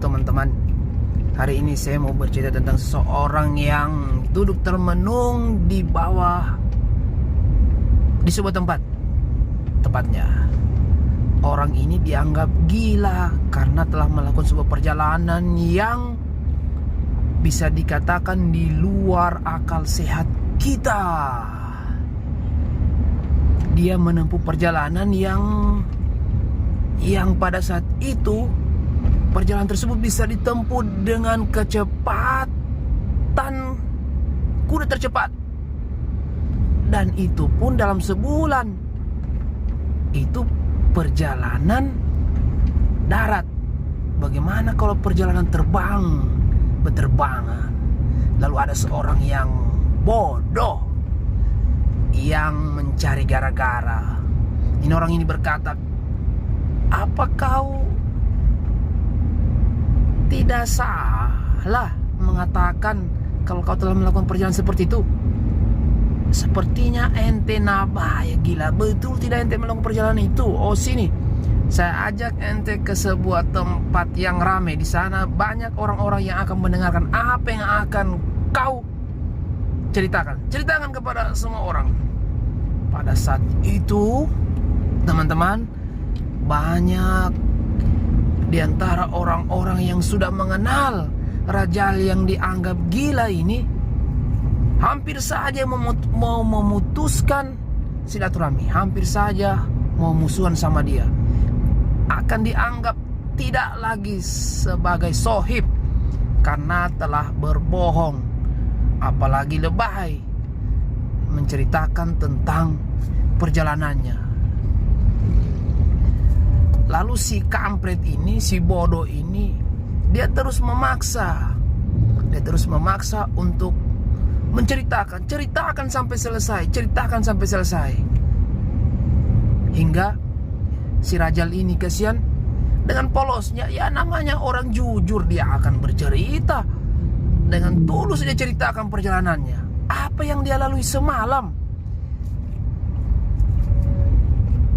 teman-teman. Hari ini saya mau bercerita tentang seseorang yang duduk termenung di sebuah tempat. Tepatnya, orang ini dianggap gila karena telah melakukan sebuah perjalanan yang bisa dikatakan di luar akal sehat kita. Dia menempuh perjalanan yang pada saat itu perjalanan tersebut bisa ditempuh dengan kecepatan kuda tercepat, dan itu pun dalam sebulan. Itu perjalanan darat. Bagaimana kalau perjalanan berterbangan? Lalu ada seorang yang bodoh yang mencari gara-gara. Ini orang ini berkata, "Apa kau tidak salah mengatakan kalau kau telah melakukan perjalanan seperti itu? Sepertinya ente nabaya, gila. Betul tidak ente melakukan perjalanan itu? Oh, sini, saya ajak ente ke sebuah tempat yang ramai. Di sana banyak orang-orang yang akan mendengarkan apa yang akan kau ceritakan. Ceritakan kepada semua orang." Pada saat itu, teman-teman, banyak di antara orang-orang yang sudah mengenal Rajal yang dianggap gila ini hampir saja mau memutuskan silaturahmi, hampir saja mau musuhan sama dia. Akan dianggap tidak lagi sebagai sohib karena telah berbohong, apalagi lebay menceritakan tentang perjalanannya. Lalu si kampret ini, si bodoh ini, dia terus memaksa untuk ceritakan sampai selesai. Hingga si Rajal ini kasihan, dengan polosnya, ya namanya orang jujur, dia akan bercerita dengan tulus. Dia ceritakan perjalanannya, apa yang dia lalui semalam,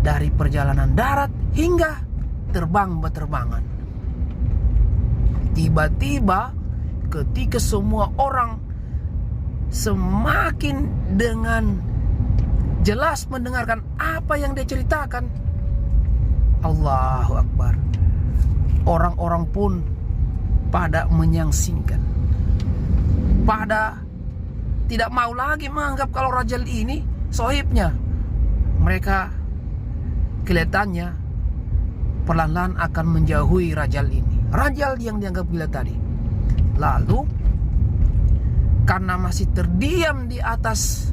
dari perjalanan darat hingga berterbangan. Tiba-tiba ketika semua orang semakin dengan jelas mendengarkan apa yang dia ceritakan, Allahu Akbar, orang-orang pun pada menyangsingkan, pada tidak mau lagi menganggap kalau Rajal ini sohibnya. Mereka kelihatannya perlahan-lahan akan menjauhi Rajal ini, Rajal yang dianggap gila tadi. Lalu karena masih terdiam di atas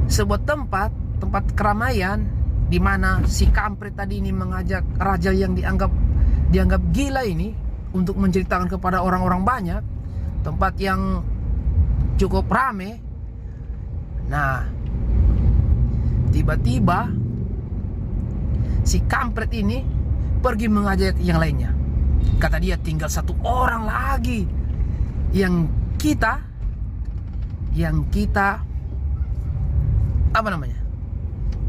sebuah tempat keramaian, di mana si kampret tadi ini mengajak Rajal yang dianggap gila ini untuk menceritakan kepada orang-orang banyak, tempat yang cukup ramai. Nah, tiba-tiba si kampret ini pergi mengajak yang lainnya. Kata dia, tinggal satu orang lagi yang kita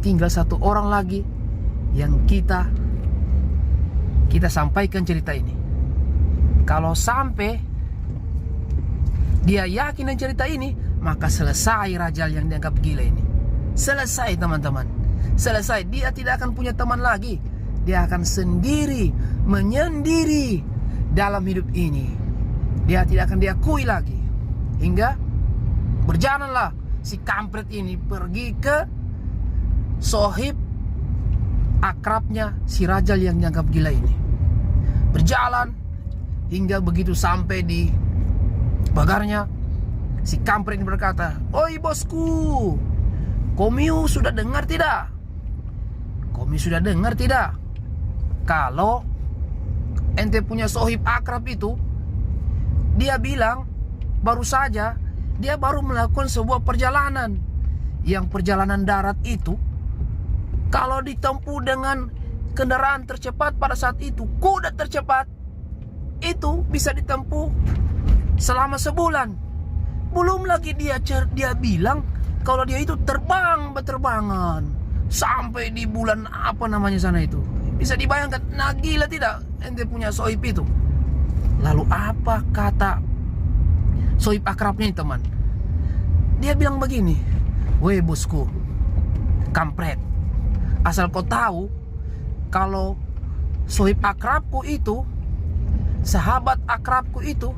tinggal satu orang lagi yang kita sampaikan cerita ini. Kalau sampai dia yakin dengan cerita ini, maka selesai Rajal yang dianggap gila ini. Selesai, teman-teman. Selesai. Dia tidak akan punya teman lagi. Dia akan menyendiri dalam hidup ini. Dia tidak akan diakui lagi. Hingga berjalanlah si kampret ini pergi ke sohib akrabnya si Rajal yang dianggap gila ini. Berjalan hingga begitu sampai di pagarnya, si kampret ini berkata, "Oi bosku, Komiu sudah dengar tidak? Kalau ente punya sohib akrab itu, dia bilang baru saja dia baru melakukan sebuah perjalanan. Yang perjalanan darat itu, kalau ditempuh dengan kendaraan tercepat pada saat itu, kuda tercepat, itu bisa ditempuh selama sebulan. Belum lagi dia bilang kalau dia itu berterbangan sampai di bulan apa namanya sana itu. Bisa dibayangkan, nah gila tidak ente punya sohib itu. Lalu apa kata sohib akrabnya ini teman? Dia bilang begini, "Weh bosku, kampret, asal kau tahu kalau sohib akrabku itu, sahabat akrabku itu,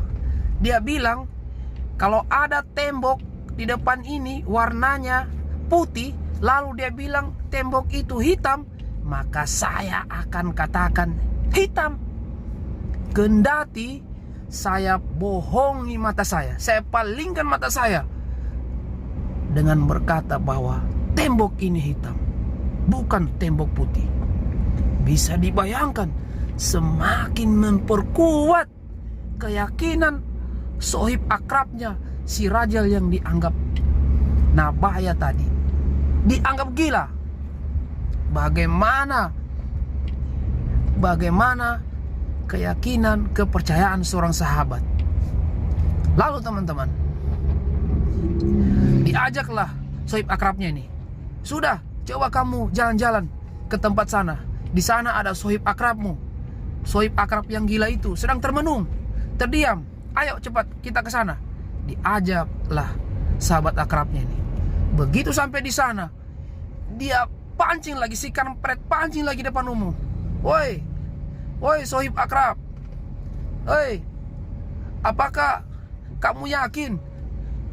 dia bilang kalau ada tembok di depan ini warnanya putih, lalu dia bilang tembok itu hitam, maka saya akan katakan hitam. Kendati saya bohongi mata saya palingkan mata saya dengan berkata bahwa tembok ini hitam, bukan tembok putih." Bisa dibayangkan, semakin memperkuat keyakinan sohib akrabnya si Rajal yang dianggap nabaya tadi, dianggap gila. Bagaimana keyakinan, kepercayaan seorang sahabat. Lalu teman-teman, diajaklah sohib akrabnya ini, "Sudah, coba kamu jalan-jalan ke tempat sana. Di sana ada sohib akrabmu. Sohib akrab yang gila itu sedang termenung, terdiam. Ayo cepat kita ke sana." Diajaklah sahabat akrabnya ini. Begitu sampai di sana, dia pancing lagi, si kampret pancing lagi depan umum. Woi sohib akrab, apakah kamu yakin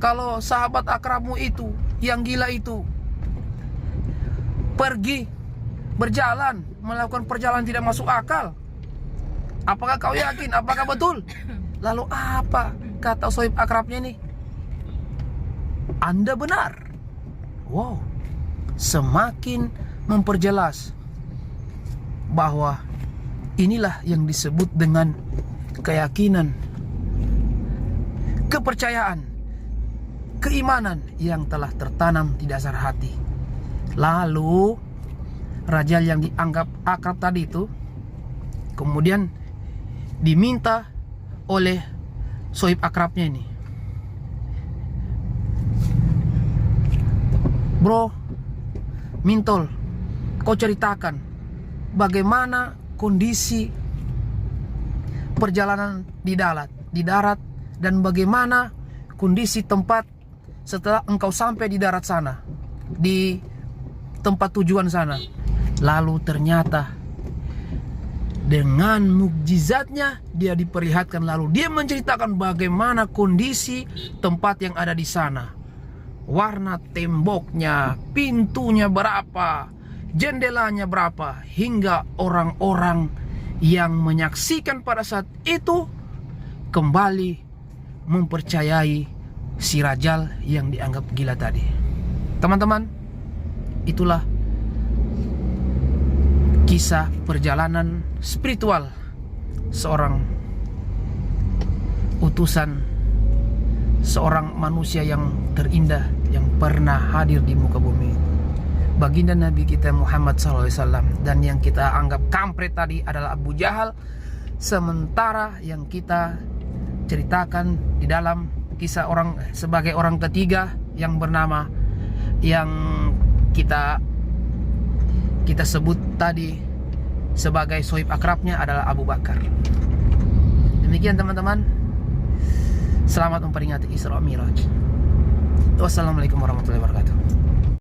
kalau sahabat akrabmu itu yang gila itu pergi berjalan, melakukan perjalanan tidak masuk akal? Apakah kau yakin? Apakah betul? Lalu apa kata sohib akrabnya nih? "Anda benar." Wow, semakin memperjelas bahwa inilah yang disebut dengan keyakinan, kepercayaan, keimanan yang telah tertanam di dasar hati. Lalu Rajal yang dianggap akrab tadi itu kemudian diminta oleh sohib akrabnya ini, "Bro, Mintol, kau ceritakan bagaimana kondisi perjalanan di darat dan bagaimana kondisi tempat setelah engkau sampai di darat sana, di tempat tujuan sana." Lalu ternyata dengan mukjizatnya dia diperlihatkan, lalu dia menceritakan bagaimana kondisi tempat yang ada di sana. Warna temboknya, pintunya berapa, jendelanya berapa, hingga orang-orang yang menyaksikan pada saat itu kembali mempercayai si Rajal yang dianggap gila tadi. Teman-teman, itulah kisah perjalanan spiritual seorang utusan, seorang manusia yang terindah yang pernah hadir di muka bumi, baginda Nabi kita Muhammad SAW. Dan yang kita anggap kampret tadi adalah Abu Jahal. Sementara yang kita ceritakan di dalam kisah orang sebagai orang ketiga yang bernama, yang kita sebut tadi sebagai sohib akrabnya adalah Abu Bakar. Demikian teman-teman, selamat memperingati Isra Mi'raj. Wassalamualaikum warahmatullahi wabarakatuh.